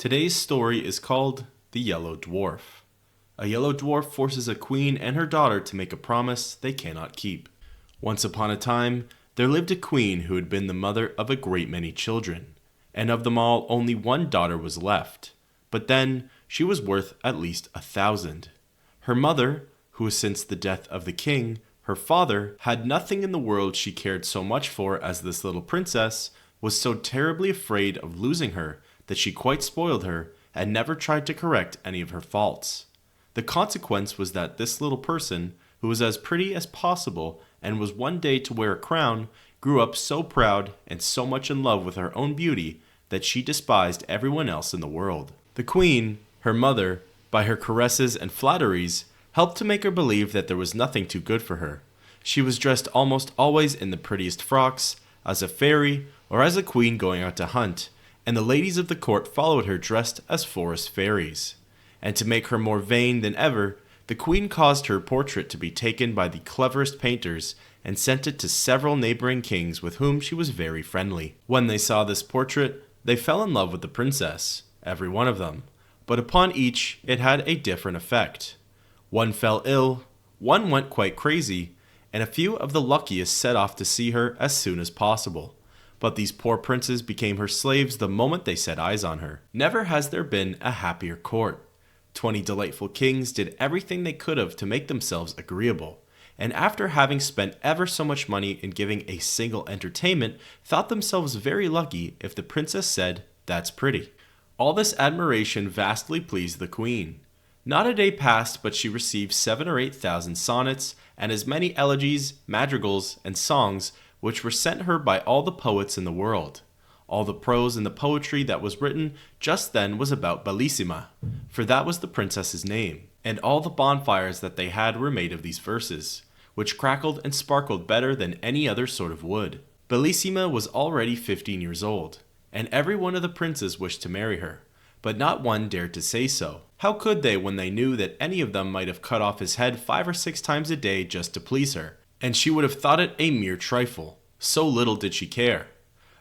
Today's story is called The Yellow Dwarf. A yellow dwarf forces a queen and her daughter to make a promise they cannot keep. Once upon a time, there lived a queen who had been the mother of a great many children, and of them all only one daughter was left. But then she was worth at least 1,000. Her mother, who was since the death of the king, her father, had nothing in the world she cared so much for as this little princess, was so terribly afraid of losing her that she quite spoiled her and never tried to correct any of her faults. The consequence was that this little person, who was as pretty as possible and was one day to wear a crown, grew up so proud and so much in love with her own beauty that she despised everyone else in the world. The queen, her mother, by her caresses and flatteries, helped to make her believe that there was nothing too good for her. She was dressed almost always in the prettiest frocks, as a fairy or as a queen going out to hunt, and the ladies of the court followed her dressed as forest fairies. And to make her more vain than ever, the queen caused her portrait to be taken by the cleverest painters and sent it to several neighboring kings with whom she was very friendly. When they saw this portrait, they fell in love with the princess, every one of them, but upon each it had a different effect. One fell ill, one went quite crazy, and a few of the luckiest set off to see her as soon as possible. But these poor princes became her slaves the moment they set eyes on her. Never has there been a happier court. 20 delightful kings did everything they could have to make themselves agreeable, and after having spent ever so much money in giving a single entertainment, thought themselves very lucky if the princess said, "That's pretty." All this admiration vastly pleased the queen. Not a day passed but she received 7,000 or 8,000 sonnets, and as many elegies, madrigals, and songs, which were sent her by all the poets in the world. All the prose and the poetry that was written just then was about Bellissima, for that was the princess's name, and all the bonfires that they had were made of these verses, which crackled and sparkled better than any other sort of wood. Bellissima was already 15 years old, and every one of the princes wished to marry her, but not one dared to say so. How could they when they knew that any of them might have cut off his head 5 or 6 times a day just to please her, and she would have thought it a mere trifle, so little did she care.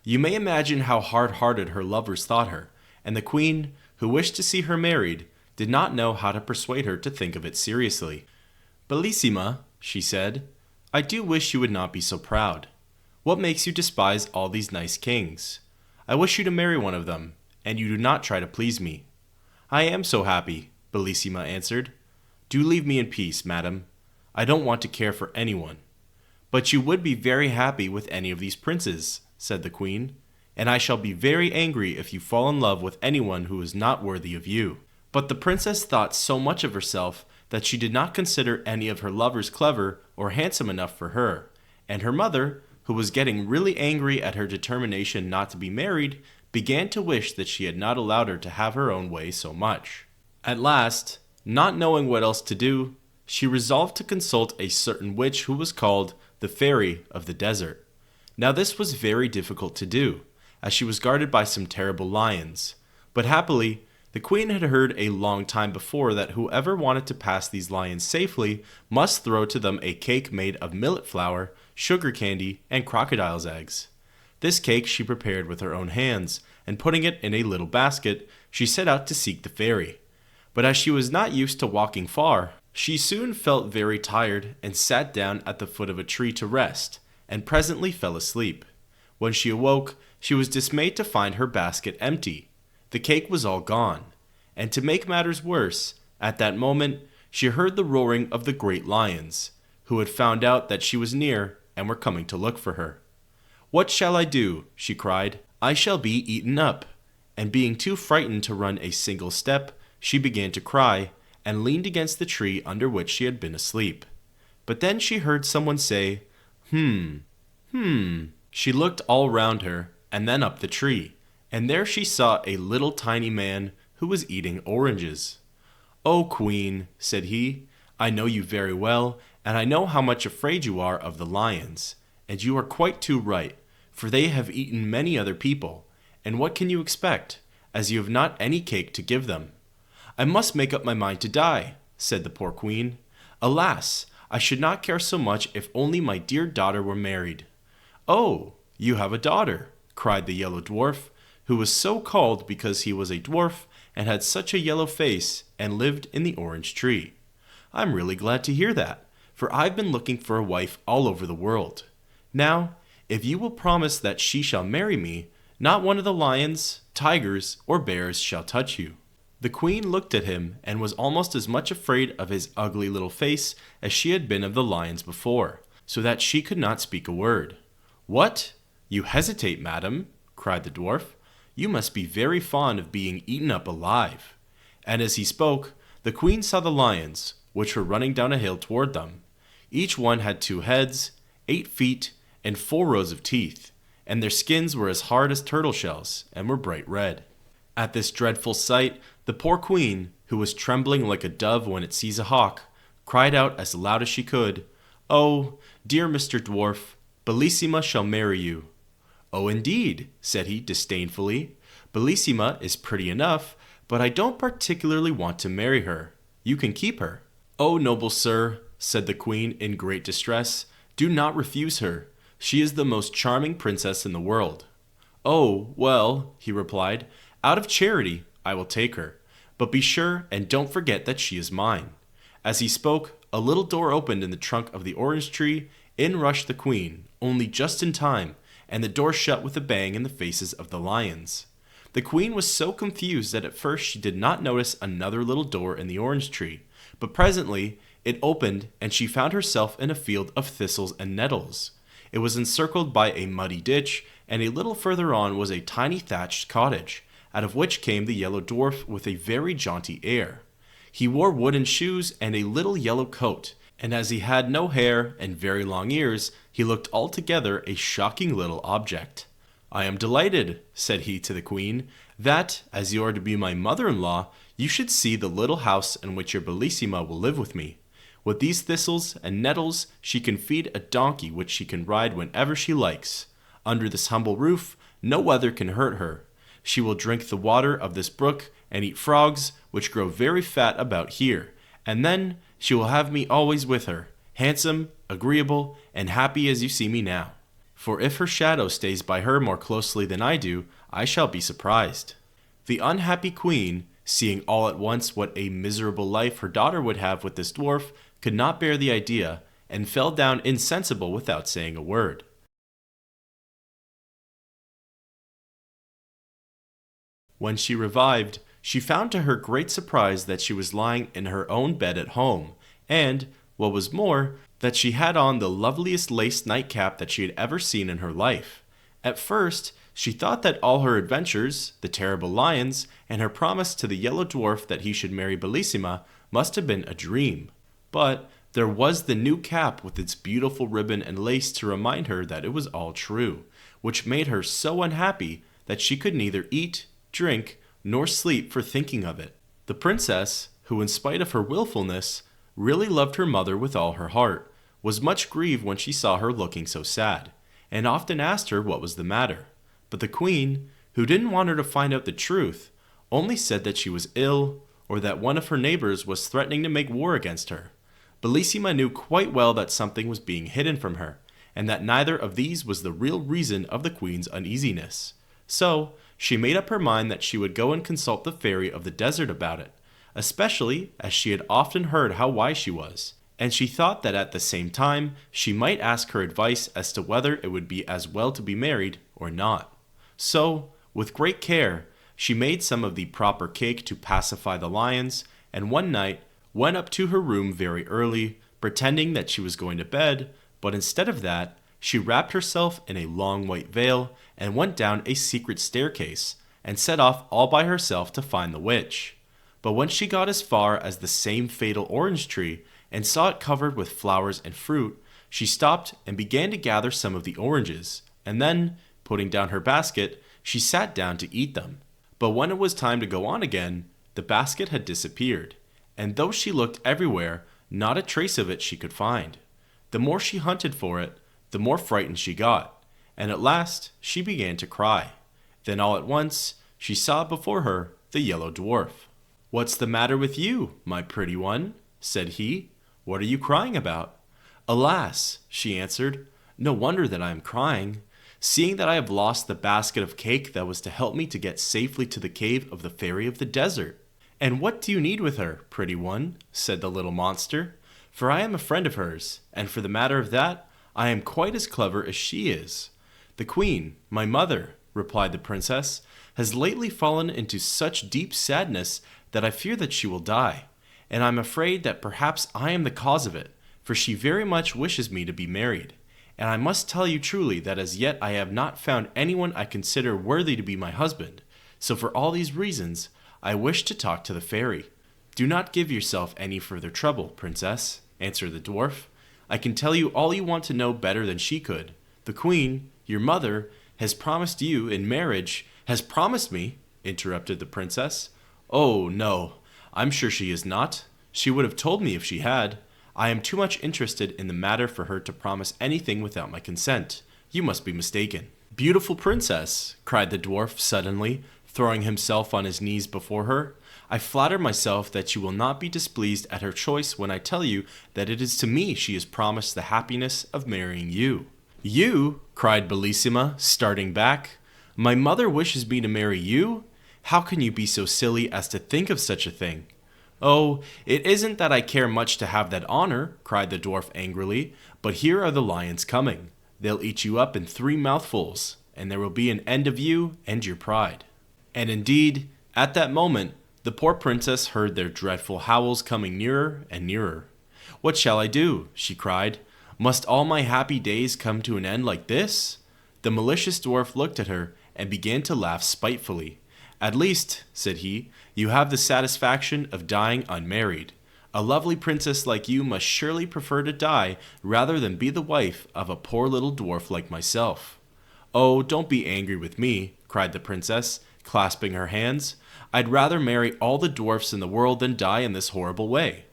You may imagine how hard-hearted her lovers thought her, and the queen, who wished to see her married, did not know how to persuade her to think of it seriously. "Bellissima," she said, "I do wish you would not be so proud. What makes you despise all these nice kings? I wish you to marry one of them, and you do not try to please me." "I am so happy," Bellissima answered. "Do leave me in peace, madam. I don't want to care for anyone." "But you would be very happy with any of these princes," said the queen, "and I shall be very angry if you fall in love with anyone who is not worthy of you." But the princess thought so much of herself that she did not consider any of her lovers clever or handsome enough for her, and her mother, who was getting really angry at her determination not to be married, began to wish that she had not allowed her to have her own way so much. At last, not knowing what else to do, she resolved to consult a certain witch who was called the Fairy of the Desert. Now this was very difficult to do, as she was guarded by some terrible lions. But happily, the queen had heard a long time before that whoever wanted to pass these lions safely must throw to them a cake made of millet flour, sugar candy, and crocodile's eggs. This cake she prepared with her own hands, and putting it in a little basket, she set out to seek the fairy. But as she was not used to walking far, she soon felt very tired and sat down at the foot of a tree to rest, and presently fell asleep. When she awoke, she was dismayed to find her basket empty. The cake was all gone, and to make matters worse, at that moment she heard the roaring of the great lions, who had found out that she was near and were coming to look for her. "What shall I do?" she cried. "I shall be eaten up." And being too frightened to run a single step, she began to cry, and leaned against the tree under which she had been asleep. But then she heard someone say, "Hmm. She looked all round her, and then up the tree, and there she saw a little tiny man who was eating oranges. "Oh, queen," said he, "I know you very well, and I know how much afraid you are of the lions, and you are quite too right, for they have eaten many other people, and what can you expect, as you have not any cake to give them?" "I must make up my mind to die," said the poor queen. "Alas, I should not care so much if only my dear daughter were married." "Oh, you have a daughter," cried the yellow dwarf, who was so called because he was a dwarf and had such a yellow face and lived in the orange tree. I'm really glad to hear that, for I've been looking for a wife all over the world. Now, if you will promise that she shall marry me, not one of the lions, tigers, or bears shall touch you." The queen looked at him and was almost as much afraid of his ugly little face as she had been of the lions before, so that she could not speak a word. "What? You hesitate, madam?" cried the dwarf. "You must be very fond of being eaten up alive." And as he spoke, the queen saw the lions, which were running down a hill toward them. Each one had 2 heads, 8 feet, and 4 rows of teeth, and their skins were as hard as turtle shells and were bright red. At this dreadful sight, the poor queen, who was trembling like a dove when it sees a hawk, cried out as loud as she could, "Oh, dear Mr. Dwarf, Bellissima shall marry you." "Oh, indeed," said he disdainfully. "Bellissima is pretty enough, but I don't particularly want to marry her. You can keep her." "Oh, noble sir," said the queen in great distress, "do not refuse her. She is the most charming princess in the world." "Oh, well," he replied, "out of charity I will take her, but be sure and don't forget that she is mine." As he spoke, a little door opened in the trunk of the orange tree. In rushed the queen, only just in time, and the door shut with a bang in the faces of the lions. The queen was so confused that at first she did not notice another little door in the orange tree, but presently it opened and she found herself in a field of thistles and nettles. It was encircled by a muddy ditch, and a little further on was a tiny thatched cottage, out of which came the yellow dwarf with a very jaunty air. He wore wooden shoes and a little yellow coat, and as he had no hair and very long ears, he looked altogether a shocking little object. "I am delighted," said he to the queen, "that, as you are to be my mother-in-law, you should see the little house in which your Bellissima will live with me. With these thistles and nettles she can feed a donkey which she can ride whenever she likes. Under this humble roof no weather can hurt her. She will drink the water of this brook and eat frogs which grow very fat about here, and then she will have me always with her, handsome, agreeable, and happy as you see me now. For if her shadow stays by her more closely than I do, I shall be surprised." The unhappy queen, seeing all at once what a miserable life her daughter would have with this dwarf, could not bear the idea, and fell down insensible without saying a word. When she revived, she found to her great surprise that she was lying in her own bed at home, and, what was more, that she had on the loveliest lace nightcap that she had ever seen in her life. At first, she thought that all her adventures, the terrible lions, and her promise to the yellow dwarf that he should marry Bellissima must have been a dream. But there was the new cap with its beautiful ribbon and lace to remind her that it was all true, which made her so unhappy that she could neither eat, drink, nor sleep for thinking of it. The princess, who in spite of her willfulness, really loved her mother with all her heart, was much grieved when she saw her looking so sad, and often asked her what was the matter. But the queen, who didn't want her to find out the truth, only said that she was ill, or that one of her neighbors was threatening to make war against her. Bellissima knew quite well that something was being hidden from her, and that neither of these was the real reason of the queen's uneasiness. So she made up her mind that she would go and consult the fairy of the desert about it, especially as she had often heard how wise she was, and she thought that at the same time she might ask her advice as to whether it would be as well to be married or not. So, with great care, she made some of the proper cake to pacify the lions, and one night went up to her room very early, pretending that she was going to bed, but instead of that, she wrapped herself in a long white veil and went down a secret staircase, and set off all by herself to find the witch. But when she got as far as the same fatal orange tree, and saw it covered with flowers and fruit, she stopped and began to gather some of the oranges, and then, putting down her basket, she sat down to eat them. But when it was time to go on again, the basket had disappeared, and though she looked everywhere, not a trace of it she could find. The more she hunted for it, the more frightened she got, and at last she began to cry. Then all at once she saw before her the yellow dwarf. "What's the matter with you, my pretty one?" said he. "What are you crying about?" "Alas," she answered, "no wonder that I am crying. seeing that I have lost the basket of cake that was to help me to get safely to the cave of the fairy of the desert. And what do you need with her, pretty one? Said the little monster. For I am a friend of hers, and for the matter of that, I am quite as clever as she is. The queen, my mother, replied the princess, has lately fallen into such deep sadness that I fear that she will die, and I'm afraid that perhaps I am the cause of it, for she very much wishes me to be married. And I must tell you truly that as yet I have not found anyone I consider worthy to be my husband, so for all these reasons, I wish to talk to the fairy. Do not give yourself any further trouble, princess, answered the dwarf. I can tell you all you want to know better than she could. The queen, your mother, has promised you in marriage. Has promised me, interrupted the princess. Oh, no, I'm sure she is not. She would have told me if she had. I am too much interested in the matter for her to promise anything without my consent. You must be mistaken. Beautiful princess, cried the dwarf suddenly, throwing himself on his knees before her. I flatter myself that you will not be displeased at her choice when I tell you that it is to me she has promised the happiness of marrying you. You? Cried Bellissima, starting back. My mother wishes me to marry you? How can you be so silly as to think of such a thing? Oh, it isn't that I care much to have that honor, cried the dwarf angrily, but here are the lions coming. They'll eat you up in 3 mouthfuls, and there will be an end of you and your pride. And indeed, at that moment, the poor princess heard their dreadful howls coming nearer and nearer. What shall I do? She cried. Must all my happy days come to an end like this? The malicious dwarf looked at her and began to laugh spitefully. At least, said he, you have the satisfaction of dying unmarried. A lovely princess like you must surely prefer to die rather than be the wife of a poor little dwarf like myself. Oh, don't be angry with me, cried the princess, clasping her hands. I'd rather marry all the dwarfs in the world than die in this horrible way.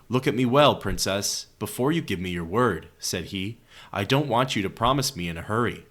Look at me well, princess, before you give me your word, said he. I don't want you to promise me in a hurry.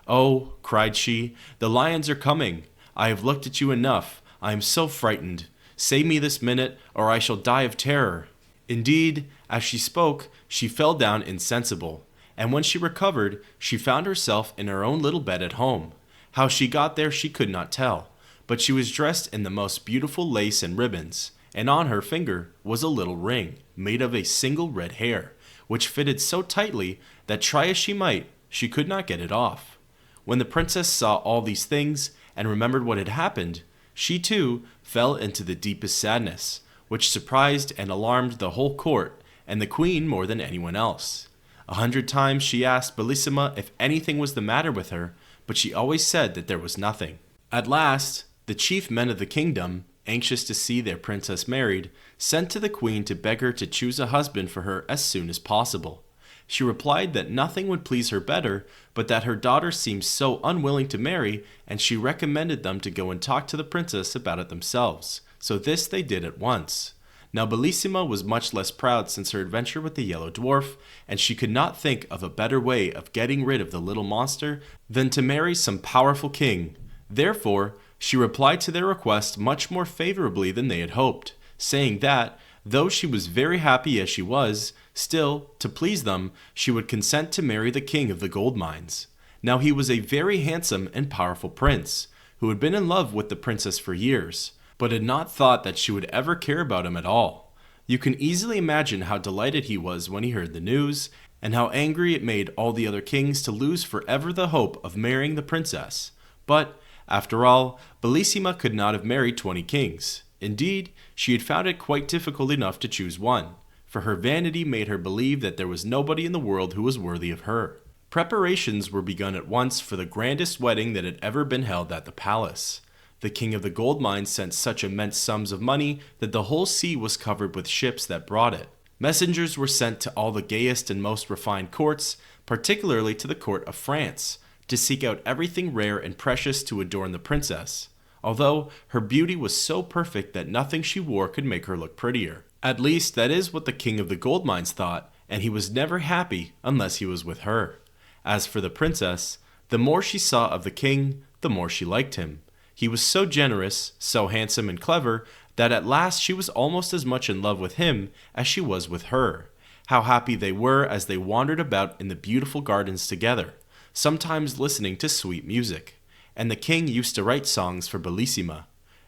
Oh, cried she, the lions are coming. I have looked at you enough. I am so frightened. Save me this minute, or I shall die of terror. Indeed, as she spoke, she fell down insensible, and when she recovered, she found herself in her own little bed at home. How she got there she could not tell, but she was dressed in the most beautiful lace and ribbons, and on her finger was a little ring made of a single red hair, which fitted so tightly that try as she might, she could not get it off. When the princess saw all these things and remembered what had happened, she too fell into the deepest sadness, which surprised and alarmed the whole court and the queen more than anyone else. 100 times she asked Bellissima if anything was the matter with her, but she always said that there was nothing. At last, the chief men of the kingdom, anxious to see their princess married, sent to the queen to beg her to choose a husband for her as soon as possible. She replied that nothing would please her better, but that her daughter seemed so unwilling to marry, and she recommended them to go and talk to the princess about it themselves. So this they did at once. Now Bellissima was much less proud since her adventure with the yellow dwarf, and she could not think of a better way of getting rid of the little monster than to marry some powerful king. Therefore, she replied to their request much more favorably than they had hoped, saying that, though she was very happy as she was, still, to please them, she would consent to marry the king of the gold mines. Now he was a very handsome and powerful prince, who had been in love with the princess for years, but had not thought that she would ever care about him at all. You can easily imagine how delighted he was when he heard the news, and how angry it made all the other kings to lose forever the hope of marrying the princess. But, after all, Bellissima could not have married 20 kings. Indeed, she had found it quite difficult enough to choose one, for her vanity made her believe that there was nobody in the world who was worthy of her. Preparations were begun at once for the grandest wedding that had ever been held at the palace. The king of the gold mines sent such immense sums of money that the whole sea was covered with ships that brought it. Messengers were sent to all the gayest and most refined courts, particularly to the court of France, to seek out everything rare and precious to adorn the princess, although her beauty was so perfect that nothing she wore could make her look prettier. At least, that is what the king of the gold mines thought, and he was never happy unless he was with her. As for the princess, the more she saw of the king, the more she liked him. He was so generous, so handsome and clever, that at last she was almost as much in love with him as she was with her. How happy they were as they wandered about in the beautiful gardens together. sometimes listening to sweet music, and the king used to write songs for Bellissima.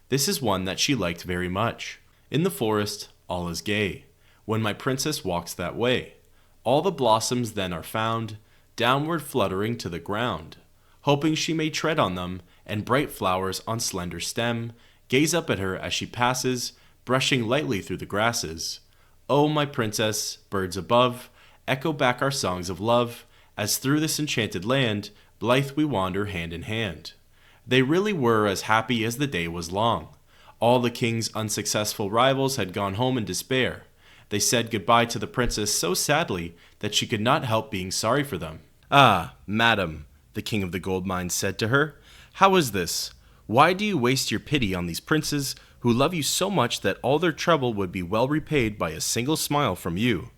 This is one that she liked very much. In the forest, all is gay, when my princess walks that way. All the blossoms then are found, downward fluttering to the ground, hoping she may tread on them, and bright flowers on slender stem gaze up at her as she passes, brushing lightly through the grasses. O my princess, birds above, echo back our songs of love, as through this enchanted land, blithe we wander hand in hand. They really were as happy as the day was long. All the king's unsuccessful rivals had gone home in despair. They said goodbye to the princess so sadly that she could not help being sorry for them. "Ah, madam," the king of the gold mines said to her, "how is this? Why do you waste your pity on these princes who love you so much that all their trouble would be well repaid by a single smile from you?"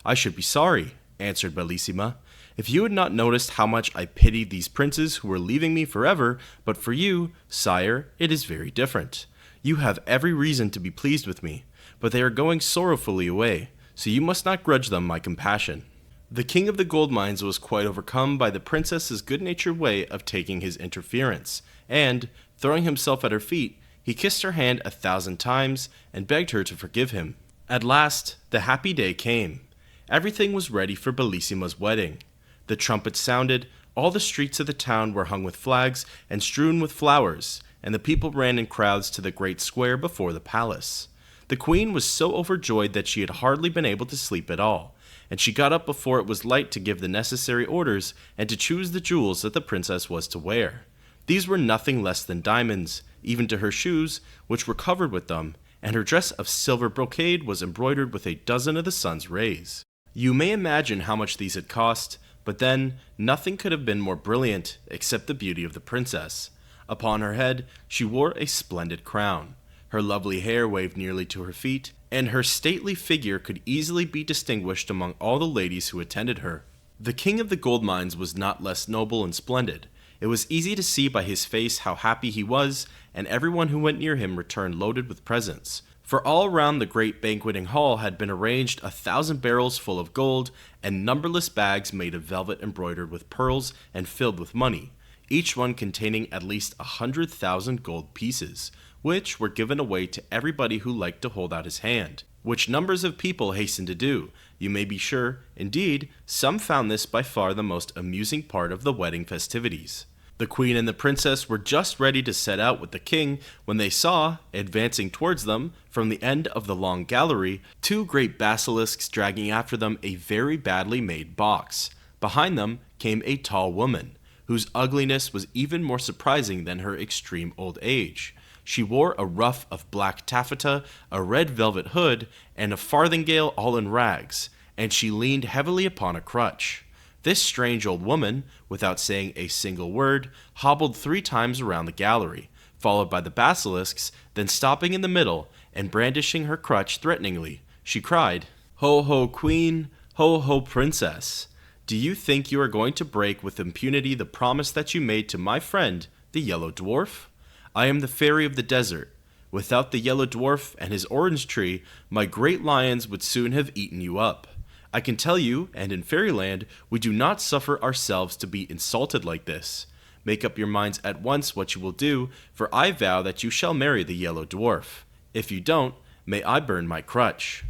"I should be sorry," answered Bellissima, "if you had not noticed how much I pitied these princes who were leaving me forever, but for you, sire, it is very different. You have every reason to be pleased with me, but they are going sorrowfully away, so you must not grudge them my compassion." The king of the gold mines was quite overcome by the princess's good-natured way of taking his interference, and, throwing himself at her feet, he kissed her hand 1,000 times and begged her to forgive him. At last, the happy day came. Everything was ready for Bellissima's wedding. The trumpets sounded, all the streets of the town were hung with flags and strewn with flowers, and the people ran in crowds to the great square before the palace. The queen was so overjoyed that she had hardly been able to sleep at all, and she got up before it was light to give the necessary orders and to choose the jewels that the princess was to wear. These were nothing less than diamonds, even to her shoes, which were covered with them, and her dress of silver brocade was embroidered with a dozen of the sun's rays. You may imagine how much these had cost, but then nothing could have been more brilliant except the beauty of the princess. Upon her head she wore a splendid crown. Her lovely hair waved nearly to her feet, and her stately figure could easily be distinguished among all the ladies who attended her. The king of the gold mines was not less noble and splendid. It was easy to see by his face how happy he was, and everyone who went near him returned loaded with presents. For all around the great banqueting hall had been arranged 1,000 barrels full of gold, and numberless bags made of velvet embroidered with pearls and filled with money, each one containing at least 100,000 gold pieces, which were given away to everybody who liked to hold out his hand, which numbers of people hastened to do, you may be sure. Indeed, some found this by far the most amusing part of the wedding festivities. The queen and the princess were just ready to set out with the king when they saw, advancing towards them, from the end of the long gallery, 2 great basilisks dragging after them a very badly made box. Behind them came a tall woman, whose ugliness was even more surprising than her extreme old age. She wore a ruff of black taffeta, a red velvet hood, and a farthingale all in rags, and she leaned heavily upon a crutch. This strange old woman, without saying a single word, hobbled 3 times around the gallery, followed by the basilisks, then stopping in the middle, and brandishing her crutch threateningly, she cried, "Ho, ho, queen! Ho, ho, princess! Do you think you are going to break with impunity the promise that you made to my friend, the yellow dwarf? I am the fairy of the desert. Without the yellow dwarf and his orange tree, my great lions would soon have eaten you up. I can tell you, and in fairyland, we do not suffer ourselves to be insulted like this. Make up your minds at once what you will do, for I vow that you shall marry the yellow dwarf. If you don't, may I burn my crutch."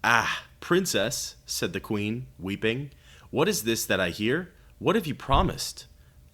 "Ah, princess," said the queen, weeping, "what is this that I hear? What have you promised?"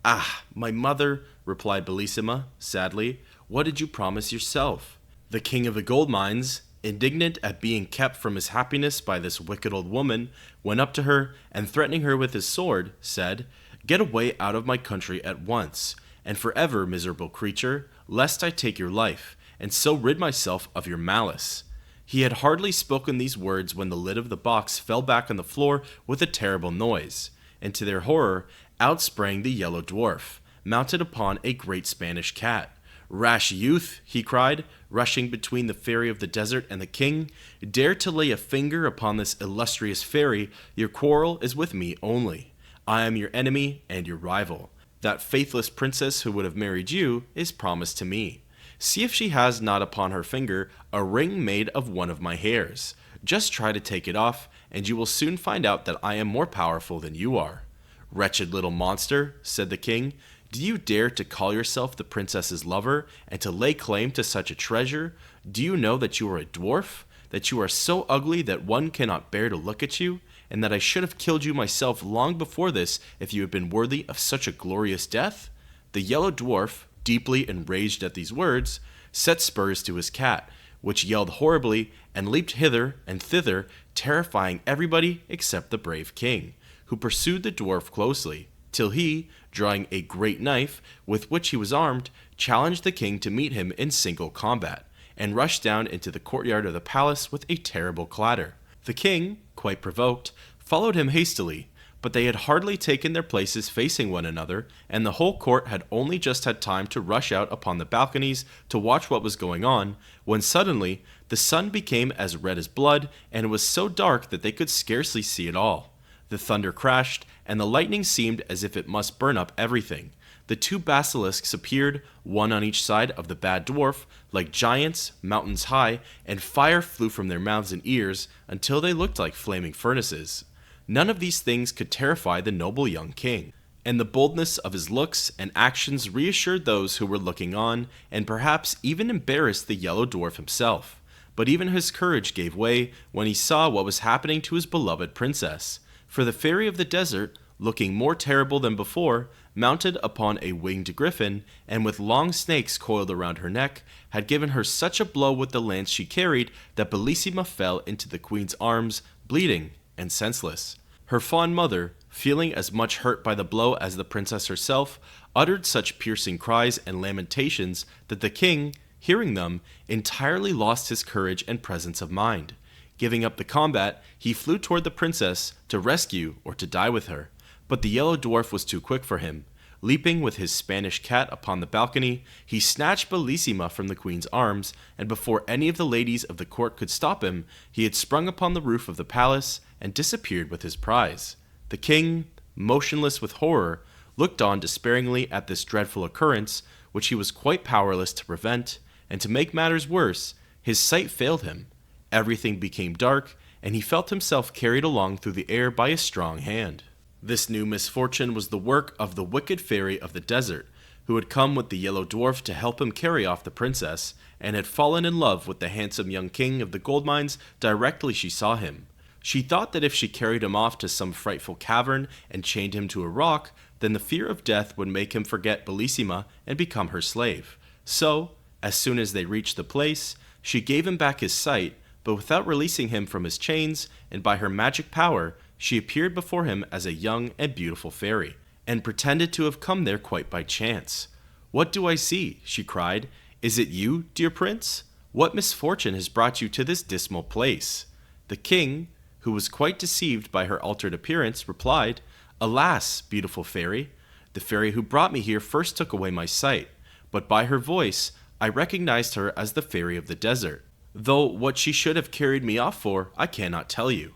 "Ah, my mother," replied Bellissima, sadly, "what did you promise yourself?" The king of the gold mines, indignant at being kept from his happiness by this wicked old woman, went up to her, and threatening her with his sword, said, "Get away out of my country at once, and forever, miserable creature, lest I take your life, and so rid myself of your malice." He had hardly spoken these words when the lid of the box fell back on the floor with a terrible noise, and to their horror, out sprang the yellow dwarf, mounted upon a great Spanish cat. "Rash youth," he cried, rushing between the fairy of the desert and the king, "dare to lay a finger upon this illustrious fairy, your quarrel is with me only. I am your enemy and your rival. That faithless princess who would have married you is promised to me. See if she has not upon her finger a ring made of one of my hairs. Just try to take it off, and you will soon find out that I am more powerful than you are." "Wretched little monster," said the king, "do you dare to call yourself the princess's lover and to lay claim to such a treasure? Do you know that you are a dwarf? That you are so ugly that one cannot bear to look at you? And that I should have killed you myself long before this if you had been worthy of such a glorious death?" The yellow dwarf, deeply enraged at these words, set spurs to his cat, which yelled horribly and leaped hither and thither, terrifying everybody except the brave king, who pursued the dwarf closely, till he, drawing a great knife, with which he was armed, challenged the king to meet him in single combat, and rushed down into the courtyard of the palace with a terrible clatter. The king, quite provoked, followed him hastily, but they had hardly taken their places facing one another, and the whole court had only just had time to rush out upon the balconies to watch what was going on, when suddenly the sun became as red as blood, and it was so dark that they could scarcely see at all. The thunder crashed, and the lightning seemed as if it must burn up everything. The two basilisks appeared, one on each side of the bad dwarf, like giants, mountains high, and fire flew from their mouths and ears until they looked like flaming furnaces. None of these things could terrify the noble young king, and the boldness of his looks and actions reassured those who were looking on, and perhaps even embarrassed the yellow dwarf himself. But even his courage gave way when he saw what was happening to his beloved princess, for the fairy of the desert, looking more terrible than before, mounted upon a winged griffin, and with long snakes coiled around her neck, had given her such a blow with the lance she carried that Bellissima fell into the queen's arms, bleeding and senseless. Her fond mother, feeling as much hurt by the blow as the princess herself, uttered such piercing cries and lamentations that the king, hearing them, entirely lost his courage and presence of mind. Giving up the combat, he flew toward the princess to rescue or to die with her. But the yellow dwarf was too quick for him. Leaping with his Spanish cat upon the balcony, he snatched Bellissima from the queen's arms, and before any of the ladies of the court could stop him, he had sprung upon the roof of the palace and disappeared with his prize. The king, motionless with horror, looked on despairingly at this dreadful occurrence, which he was quite powerless to prevent, and to make matters worse, his sight failed him. Everything became dark, and he felt himself carried along through the air by a strong hand. This new misfortune was the work of the wicked fairy of the desert, who had come with the yellow dwarf to help him carry off the princess, and had fallen in love with the handsome young king of the gold mines directly she saw him. She thought that if she carried him off to some frightful cavern and chained him to a rock, then the fear of death would make him forget Bellissima and become her slave. So, as soon as they reached the place, she gave him back his sight, but without releasing him from his chains, and by her magic power, she appeared before him as a young and beautiful fairy, and pretended to have come there quite by chance. "What do I see?" she cried. "Is it you, dear prince? What misfortune has brought you to this dismal place?" The king, who was quite deceived by her altered appearance, replied, "Alas, beautiful fairy, the fairy who brought me here first took away my sight, but by her voice I recognized her as the fairy of the desert, though what she should have carried me off for I cannot tell you."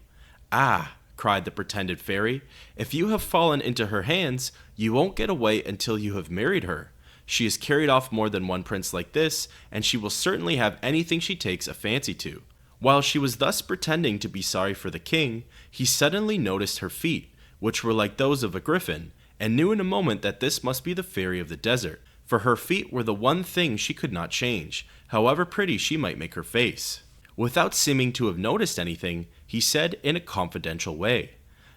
"Ah," cried the pretended fairy, "if you have fallen into her hands, you won't get away until you have married her. She has carried off more than one prince like this, and she will certainly have anything she takes a fancy to." While she was thus pretending to be sorry for the king, he suddenly noticed her feet, which were like those of a griffin, and knew in a moment that this must be the fairy of the desert, for her feet were the one thing she could not change, however pretty she might make her face. Without seeming to have noticed anything, he said in a confidential way,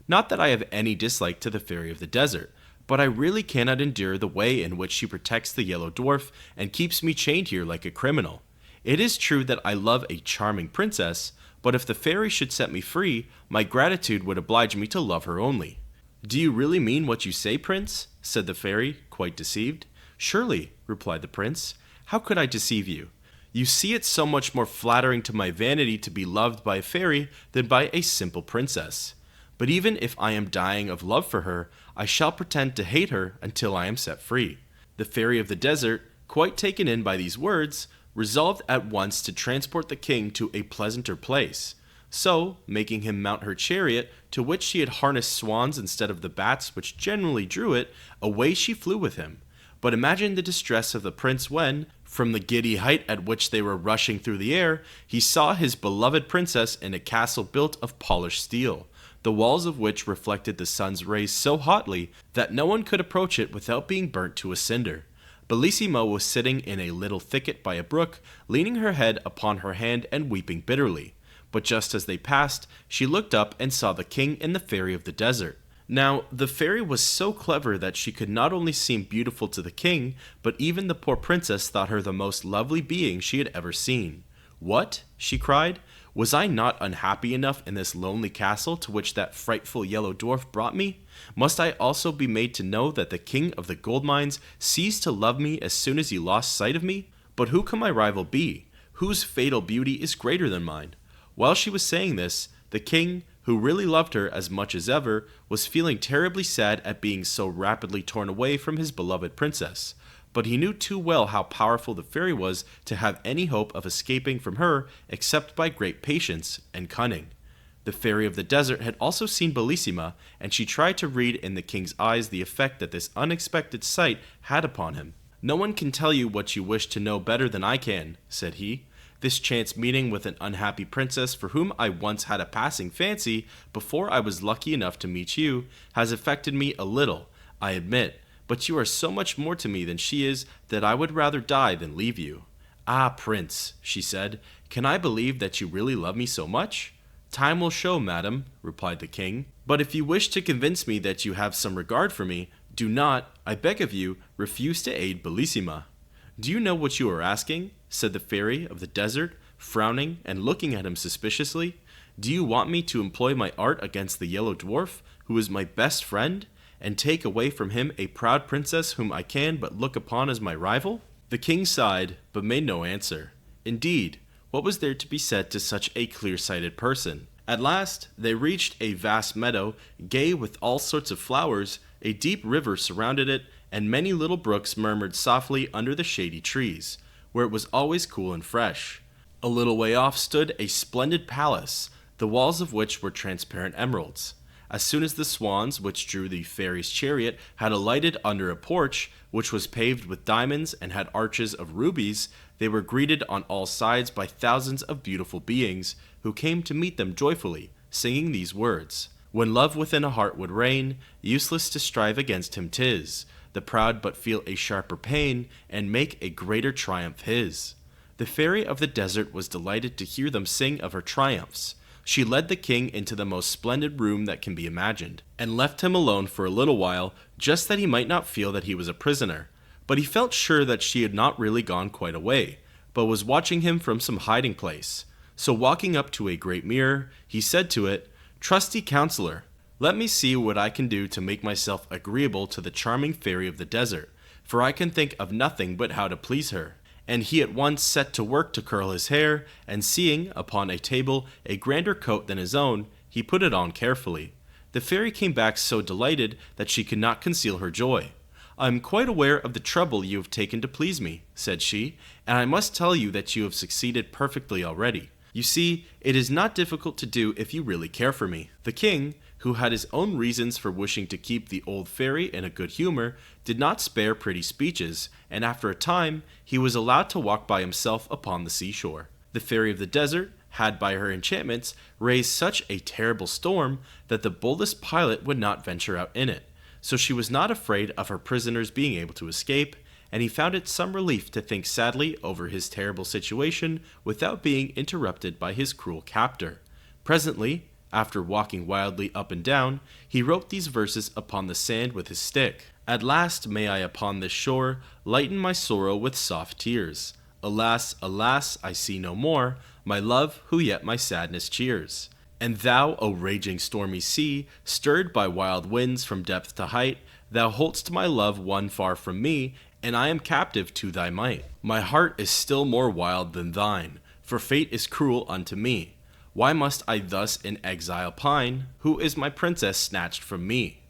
"Not that I have any dislike to the fairy of the desert, but I really cannot endure the way in which she protects the yellow dwarf and keeps me chained here like a criminal. It is true that I love a charming princess, but if the fairy should set me free, my gratitude would oblige me to love her only." "Do you really mean what you say, prince?" said the fairy, quite deceived. "Surely," replied the prince. "How could I deceive you? You see, it's so much more flattering to my vanity to be loved by a fairy than by a simple princess. But even if I am dying of love for her, I shall pretend to hate her until I am set free." The fairy of the desert, quite taken in by these words, resolved at once to transport the king to a pleasanter place. So, making him mount her chariot, to which she had harnessed swans instead of the bats which generally drew it, away she flew with him. But imagine the distress of the prince when, from the giddy height at which they were rushing through the air, he saw his beloved princess in a castle built of polished steel, the walls of which reflected the sun's rays so hotly that no one could approach it without being burnt to a cinder. Bellissima was sitting in a little thicket by a brook, leaning her head upon her hand and weeping bitterly. But just as they passed, she looked up and saw the king and the fairy of the desert. Now, the fairy was so clever that she could not only seem beautiful to the king, but even the poor princess thought her the most lovely being she had ever seen. "What?" she cried. "Was I not unhappy enough in this lonely castle to which that frightful yellow dwarf brought me? Must I also be made to know that the king of the gold mines ceased to love me as soon as he lost sight of me? But who can my rival be? Whose fatal beauty is greater than mine?" While she was saying this, the king, who really loved her as much as ever, was feeling terribly sad at being so rapidly torn away from his beloved princess. But he knew too well how powerful the fairy was to have any hope of escaping from her except by great patience and cunning. The fairy of the desert had also seen Bellissima, and she tried to read in the king's eyes the effect that this unexpected sight had upon him. "No one can tell you what you wish to know better than I can," said he. "This chance meeting with an unhappy princess for whom I once had a passing fancy before I was lucky enough to meet you has affected me a little, I admit, but you are so much more to me than she is that I would rather die than leave you." "Ah, prince," she said, "can I believe that you really love me so much?" "Time will show, madam," replied the king. "But if you wish to convince me that you have some regard for me, do not, I beg of you, refuse to aid Bellissima." "Do you know what you are asking?" said the fairy of the desert, frowning and looking at him suspiciously. "Do you want me to employ my art against the yellow dwarf, who is my best friend, and take away from him a proud princess whom I can but look upon as my rival?" The king sighed, but made no answer. Indeed, what was there to be said to such a clear-sighted person? At last, they reached a vast meadow, gay with all sorts of flowers. A deep river surrounded it, and many little brooks murmured softly under the shady trees, where it was always cool and fresh. A little way off stood a splendid palace, the walls of which were transparent emeralds. As soon as the swans which drew the fairy's chariot had alighted under a porch, which was paved with diamonds and had arches of rubies, they were greeted on all sides by thousands of beautiful beings, who came to meet them joyfully, singing these words: "When love within a heart would reign, useless to strive against him 'tis. The proud but feel a sharper pain, and make a greater triumph his." The fairy of the desert was delighted to hear them sing of her triumphs. She led the king into the most splendid room that can be imagined, and left him alone for a little while, just that he might not feel that he was a prisoner. But he felt sure that she had not really gone quite away, but was watching him from some hiding place. So walking up to a great mirror, he said to it, "Trusty counselor, let me see what I can do to make myself agreeable to the charming fairy of the desert, for I can think of nothing but how to please her." And he at once set to work to curl his hair, and seeing, upon a table, a grander coat than his own, he put it on carefully. The fairy came back so delighted that she could not conceal her joy. "I am quite aware of the trouble you have taken to please me," said she, "and I must tell you that you have succeeded perfectly already. You see, it is not difficult to do if you really care for me." The king, who had his own reasons for wishing to keep the old fairy in a good humor, did not spare pretty speeches, and after a time he was allowed to walk by himself upon the seashore. The fairy of the desert had by her enchantments raised such a terrible storm that the boldest pilot would not venture out in it, so she was not afraid of her prisoners being able to escape, and he found it some relief to think sadly over his terrible situation without being interrupted by his cruel captor. Presently, after walking wildly up and down, he wrote these verses upon the sand with his stick. "At last may I upon this shore lighten my sorrow with soft tears. Alas, alas, I see no more my love who yet my sadness cheers. And thou, O raging stormy sea, stirred by wild winds from depth to height, thou hold'st my love one far from me, and I am captive to thy might. My heart is still more wild than thine, for fate is cruel unto me. Why must I thus in exile pine? Who is my princess snatched from me?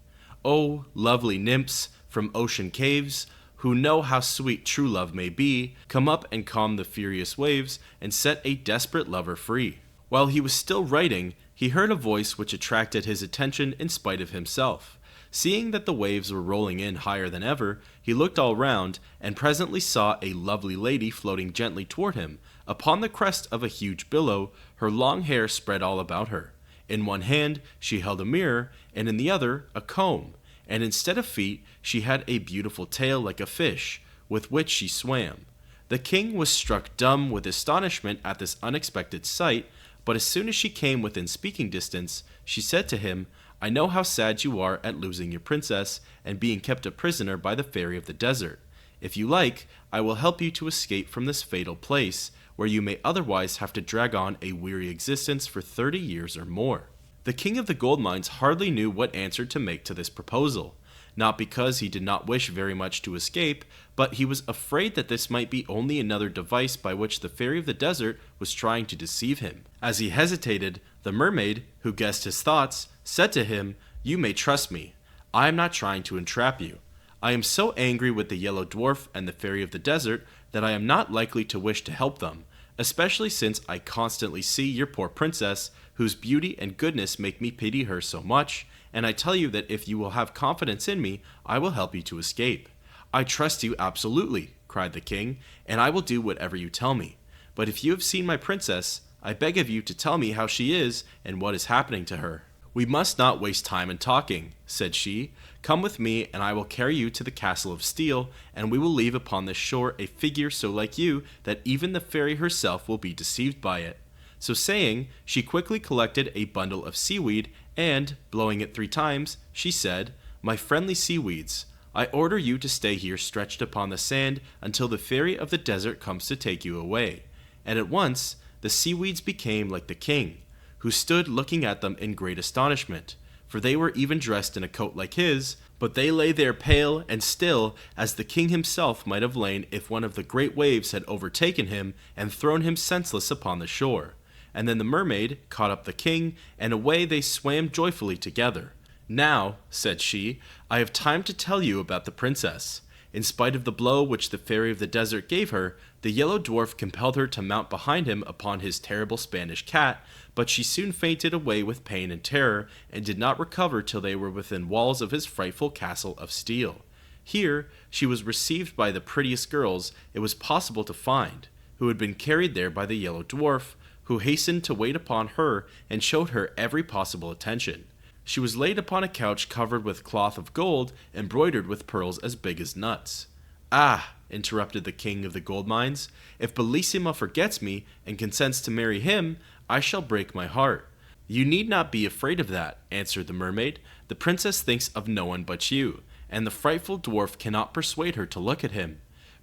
O lovely nymphs from ocean caves, who know how sweet true love may be, come up and calm the furious waves, and set a desperate lover free." While he was still writing, he heard a voice which attracted his attention in spite of himself. Seeing that the waves were rolling in higher than ever, he looked all round, and presently saw a lovely lady floating gently toward him, upon the crest of a huge billow, her long hair spread all about her. In one hand she held a mirror, and in the other a comb, and instead of feet she had a beautiful tail like a fish, with which she swam. The king was struck dumb with astonishment at this unexpected sight, but as soon as she came within speaking distance, she said to him, "I know how sad you are at losing your princess and being kept a prisoner by the fairy of the desert. If you like, I will help you to escape from this fatal place, where you may otherwise have to drag on a weary existence for 30 years or more." The king of the gold mines hardly knew what answer to make to this proposal, not because he did not wish very much to escape, but he was afraid that this might be only another device by which the fairy of the desert was trying to deceive him. As he hesitated, the mermaid, who guessed his thoughts, said to him, "You may trust me. I am not trying to entrap you. I am so angry with the yellow dwarf and the fairy of the desert that I am not likely to wish to help them, especially since I constantly see your poor princess, whose beauty and goodness make me pity her so much, and I tell you that if you will have confidence in me, I will help you to escape." "I trust you absolutely," cried the king, "and I will do whatever you tell me. But if you have seen my princess, I beg of you to tell me how she is and what is happening to her." "We must not waste time in talking," said she. "Come with me, and I will carry you to the castle of steel, and we will leave upon this shore a figure so like you that even the fairy herself will be deceived by it." So saying, she quickly collected a bundle of seaweed, and, blowing it 3 times, she said, "My friendly seaweeds, I order you to stay here stretched upon the sand until the fairy of the desert comes to take you away." And at once the seaweeds became like the king, who stood looking at them in great astonishment, for they were even dressed in a coat like his, but they lay there pale and still as the king himself might have lain if one of the great waves had overtaken him and thrown him senseless upon the shore. And then the mermaid caught up the king, and away they swam joyfully together. "Now," said she, "I have time to tell you about the princess. In spite of the blow which the fairy of the desert gave her, the yellow dwarf compelled her to mount behind him upon his terrible Spanish cat, but she soon fainted away with pain and terror, and did not recover till they were within walls of his frightful castle of steel. Here she was received by the prettiest girls it was possible to find, who had been carried there by the yellow dwarf, who hastened to wait upon her and showed her every possible attention. She was laid upon a couch covered with cloth of gold, embroidered with pearls as big as nuts." "Ah," interrupted the king of the gold mines, "if Bellissima forgets me and consents to marry him, I shall break my heart." "You need not be afraid of that," answered the mermaid. "The princess thinks of no one but you, and the frightful dwarf cannot persuade her to look at him."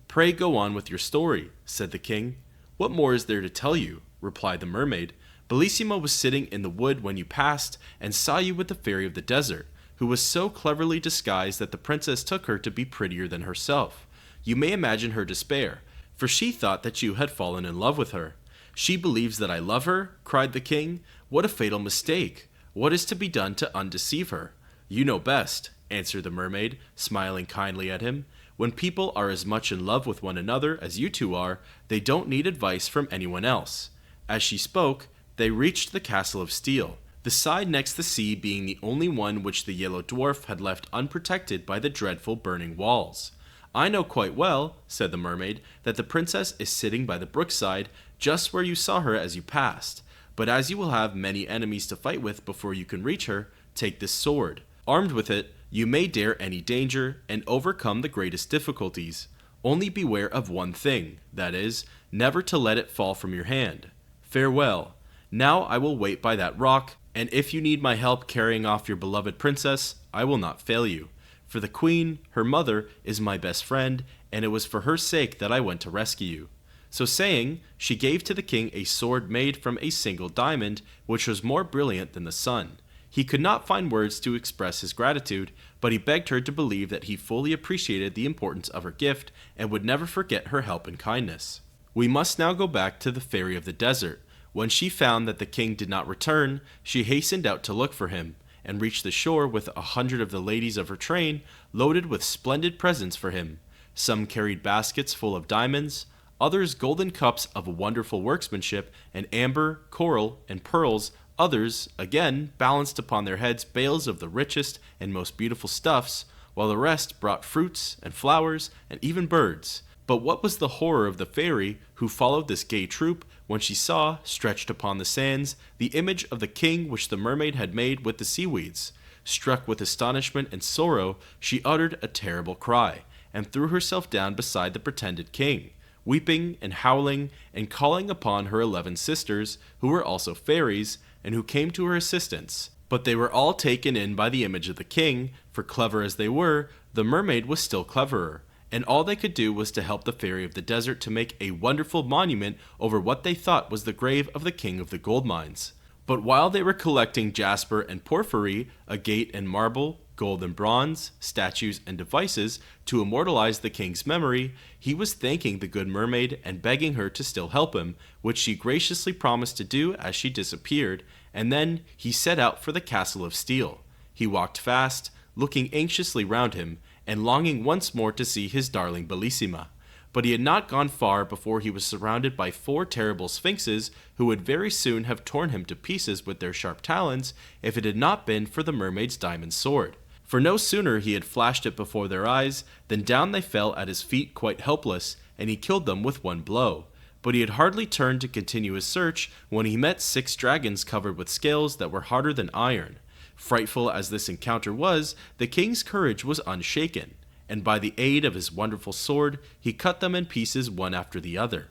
"Pray go on with your story," said the king. "What more is there to tell you?" replied the mermaid. "Bellissima was sitting in the wood when you passed, and saw you with the fairy of the desert, who was so cleverly disguised that the princess took her to be prettier than herself. You may imagine her despair, for she thought that you had fallen in love with her." "She believes that I love her?" cried the king. "What a fatal mistake! What is to be done to undeceive her?" "You know best," answered the mermaid, smiling kindly at him. "When people are as much in love with one another as you two are, they don't need advice from anyone else." As she spoke, they reached the castle of steel, the side next the sea being the only one which the yellow dwarf had left unprotected by the dreadful burning walls. "I know quite well," said the mermaid, "that the princess is sitting by the brookside, just where you saw her as you passed. But as you will have many enemies to fight with before you can reach her, take this sword. Armed with it, you may dare any danger, and overcome the greatest difficulties. Only beware of one thing, that is, never to let it fall from your hand. Farewell. Now I will wait by that rock, and if you need my help carrying off your beloved princess, I will not fail you. For the queen, her mother, is my best friend, and it was for her sake that I went to rescue you." So saying, she gave to the king a sword made from a single diamond, which was more brilliant than the sun. He could not find words to express his gratitude, but he begged her to believe that he fully appreciated the importance of her gift, and would never forget her help and kindness. We must now go back to the fairy of the desert. When she found that the king did not return, she hastened out to look for him, and reached the shore with 100 of the ladies of her train, loaded with splendid presents for him. Some carried baskets full of diamonds, others golden cups of wonderful workmanship, and amber, coral, and pearls. Others, again, balanced upon their heads bales of the richest and most beautiful stuffs, while the rest brought fruits and flowers and even birds. But what was the horror of the fairy, who followed this gay troop, when she saw, stretched upon the sands, the image of the king which the mermaid had made with the seaweeds. Struck with astonishment and sorrow, she uttered a terrible cry, and threw herself down beside the pretended king, weeping and howling, and calling upon her 11 sisters, who were also fairies, and who came to her assistance. But they were all taken in by the image of the king, for clever as they were, the mermaid was still cleverer, and all they could do was to help the fairy of the desert to make a wonderful monument over what they thought was the grave of the king of the gold mines. But while they were collecting jasper and porphyry, agate and marble, gold and bronze, statues and devices to immortalize the king's memory, he was thanking the good mermaid and begging her to still help him, which she graciously promised to do as she disappeared, and then he set out for the castle of steel. He walked fast, looking anxiously round him, and longing once more to see his darling Bellissima. But he had not gone far before he was surrounded by 4 terrible sphinxes, who would very soon have torn him to pieces with their sharp talons if it had not been for the mermaid's diamond sword. For no sooner he had flashed it before their eyes than down they fell at his feet quite helpless, and he killed them with one blow. But he had hardly turned to continue his search when he met 6 dragons covered with scales that were harder than iron. Frightful as this encounter was, the king's courage was unshaken, and by the aid of his wonderful sword he cut them in pieces one after the other.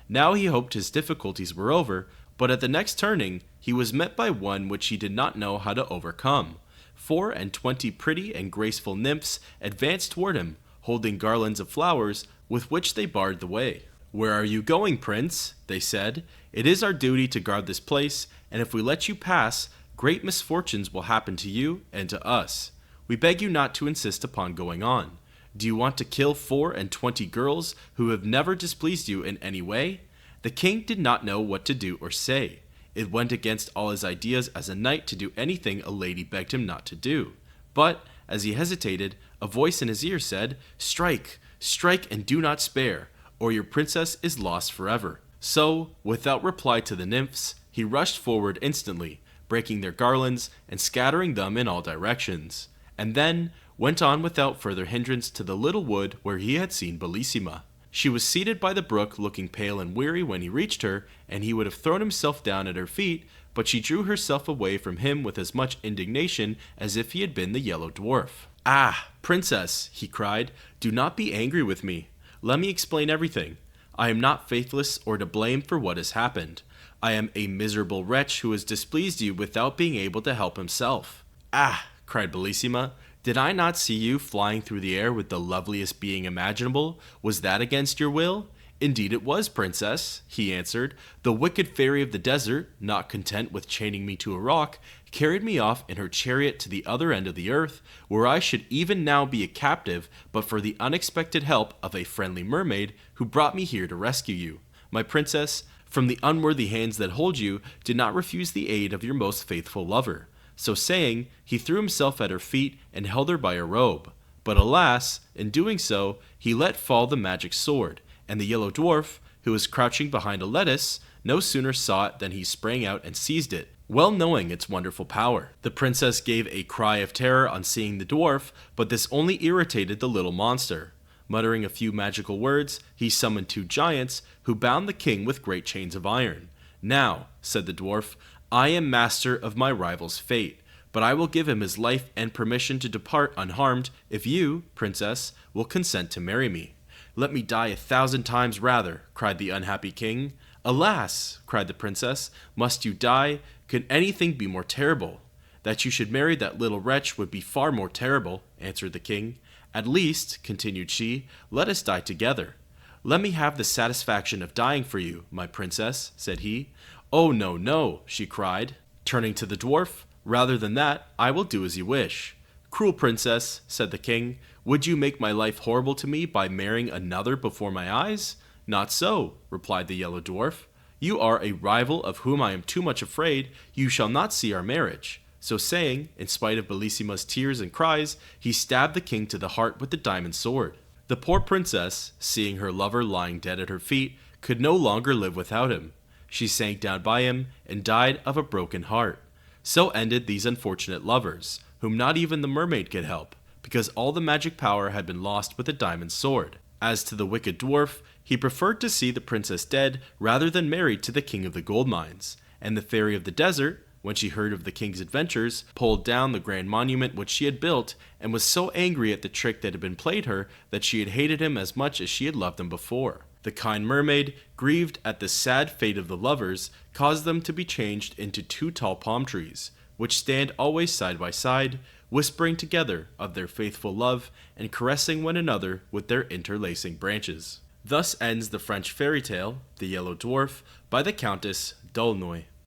Now he hoped his difficulties were over, but at the next turning he was met by one which he did not know how to overcome. 24 pretty and graceful nymphs advanced toward him, holding garlands of flowers with which they barred the way. "Where are you going, prince?" they said. "It is our duty to guard this place, and if we let you pass, great misfortunes will happen to you and to us. We beg you not to insist upon going on. Do you want to kill 24 girls who have never displeased you in any way?" The king did not know what to do or say. It went against all his ideas as a knight to do anything a lady begged him not to do. But, as he hesitated, a voice in his ear said, "Strike, strike and do not spare, or your princess is lost forever." So, without reply to the nymphs, he rushed forward instantly, breaking their garlands and scattering them in all directions, and then went on without further hindrance to the little wood where he had seen Bellissima. She was seated by the brook looking pale and weary when he reached her, and he would have thrown himself down at her feet, but she drew herself away from him with as much indignation as if he had been the yellow dwarf. "Ah, princess," he cried, "do not be angry with me. Let me explain everything. I am not faithless or to blame for what has happened. I am a miserable wretch who has displeased you without being able to help himself." "Ah," cried Bellissima, "did I not see you flying through the air with the loveliest being imaginable? Was that against your will?" "Indeed it was, princess," he answered. "The wicked fairy of the desert, not content with chaining me to a rock, carried me off in her chariot to the other end of the earth, where I should even now be a captive but for the unexpected help of a friendly mermaid who brought me here to rescue you. My princess, from the unworthy hands that hold you, do not refuse the aid of your most faithful lover." So saying, he threw himself at her feet and held her by her robe. But alas, in doing so, he let fall the magic sword, and the yellow dwarf, who was crouching behind a lettuce, no sooner saw it than he sprang out and seized it, well knowing its wonderful power. The princess gave a cry of terror on seeing the dwarf, but this only irritated the little monster. Muttering a few magical words, he summoned 2 giants, who bound the king with great chains of iron. "Now," said the dwarf, "I am master of my rival's fate, but I will give him his life and permission to depart unharmed if you, princess, will consent to marry me." "Let me die 1,000 times rather," cried the unhappy king. "Alas!" cried the princess, "must you die? Could anything be more terrible?" "That you should marry that little wretch would be far more terrible," answered the king. "At least," continued she, "let us die together." "Let me have the satisfaction of dying for you, my princess," said he. "Oh, no, no," she cried, turning to the dwarf. "Rather than that, I will do as you wish." "Cruel princess," said the king, "would you make my life horrible to me by marrying another before my eyes?" "Not so," replied the yellow dwarf. "You are a rival of whom I am too much afraid. You shall not see our marriage." So saying, in spite of Bellissima's tears and cries, he stabbed the king to the heart with the diamond sword. The poor princess, seeing her lover lying dead at her feet, could no longer live without him. She sank down by him and died of a broken heart. So ended these unfortunate lovers, whom not even the mermaid could help, because all the magic power had been lost with the diamond sword. As to the wicked dwarf, He preferred to see the princess dead rather than married to the king of the gold mines, and the fairy of the desert, when she heard of the king's adventures, pulled down the grand monument which she had built, and was so angry at the trick that had been played her that she had hated him as much as she had loved him before. The kind mermaid, grieved at the sad fate of the lovers, caused them to be changed into 2 tall palm trees, which stand always side by side, whispering together of their faithful love and caressing one another with their interlacing branches. Thus ends the French fairy tale, The Yellow Dwarf, by the Countess d'Aulnoy.